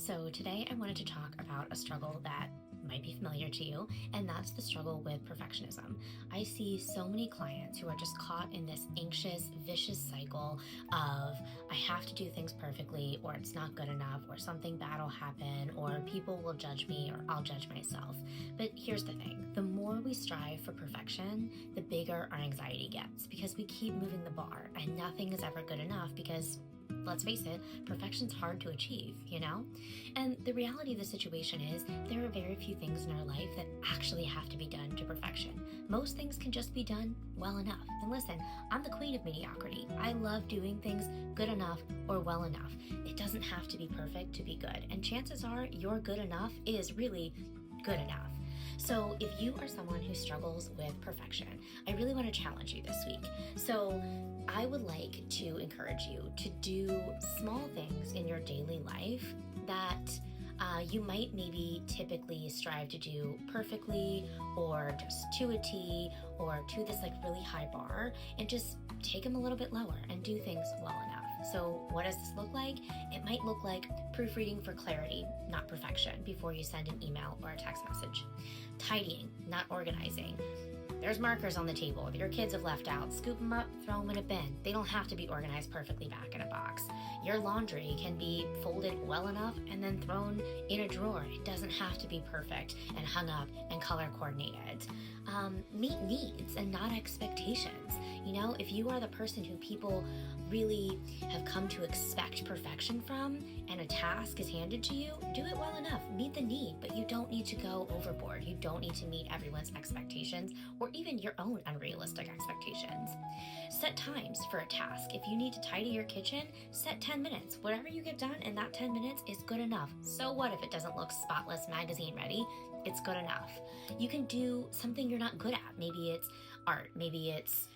So, today I wanted to talk about a struggle that might be familiar to you, and that's the struggle with perfectionism. I see so many clients who are just caught in this anxious, vicious cycle of I have to do things perfectly, or it's not good enough, or something bad will happen, or people will judge me, or I'll judge myself. But here's the thing, the more we strive for perfection, the bigger our anxiety gets because we keep moving the bar, and nothing is ever good enough because let's face it, perfection's hard to achieve, you know? And the reality of the situation is there are very few things in our life that actually have to be done to perfection. Most things can just be done well enough. And listen, I'm the queen of mediocrity. I love doing things good enough or well enough. It doesn't have to be perfect to be good. And chances are your good enough is really good enough. So if you are someone who struggles with perfection, I really want to challenge you this week. So I would like to encourage you to do small things in your daily life that you might maybe typically strive to do perfectly or just to a T or to this like really high bar, and just take them a little bit lower and do things well enough. So what does this look like? It might look like proofreading for clarity, not perfection, before you send an email or a text message. Tidying, not organizing. There's markers on the table. If your kids have left out, scoop them up, throw them in a bin. They don't have to be organized perfectly back in a box. Your laundry can be folded well enough and then thrown in a drawer. It doesn't have to be perfect and hung up and color coordinated. Meet needs and not expectations. You know, if you are the person who people really have come to expect perfection from and a task is handed to you, do it well enough. Meet the need, but you don't need to go overboard. You don't need to meet everyone's expectations or even your own unrealistic expectations. Set times for a task. If you need to tidy your kitchen, set 10 minutes. Whatever you get done in that 10 minutes is good enough. So what if it doesn't look spotless magazine ready? It's good enough. You can do something you're not good at. Maybe it's art, maybe it's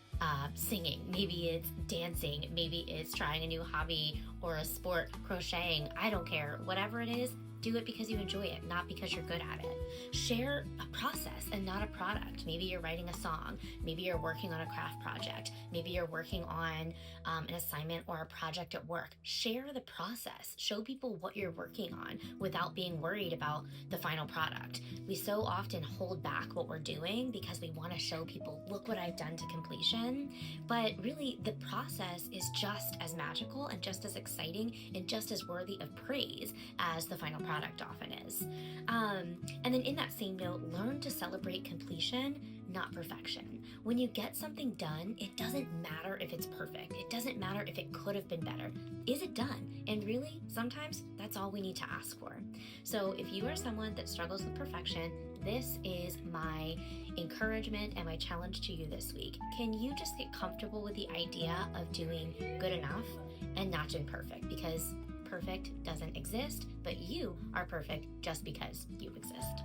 singing, maybe it's dancing, maybe it's trying a new hobby or a sport, crocheting, I don't care. Whatever it is, do it because you enjoy it, not because you're good at it. Share a process and not a product. Maybe you're writing a song. Maybe you're working on a craft project. Maybe you're working on an assignment or a project at work. Share the process. Show people what you're working on without being worried about the final product. We so often hold back what we're doing because we want to show people, look what I've done to completion. But really, the process is just as magical and just as exciting and just as worthy of praise as the final product often is. And then in that same note, learn to celebrate completion, not perfection. When you get something done, it doesn't matter if it's perfect. It doesn't matter if it could have been better. Is it done? And really, sometimes that's all we need to ask for. So if you are someone that struggles with perfection, this is my encouragement and my challenge to you this week. Can you just get comfortable with the idea of doing good enough and not doing perfect? Because perfect doesn't exist, but you are perfect just because you exist.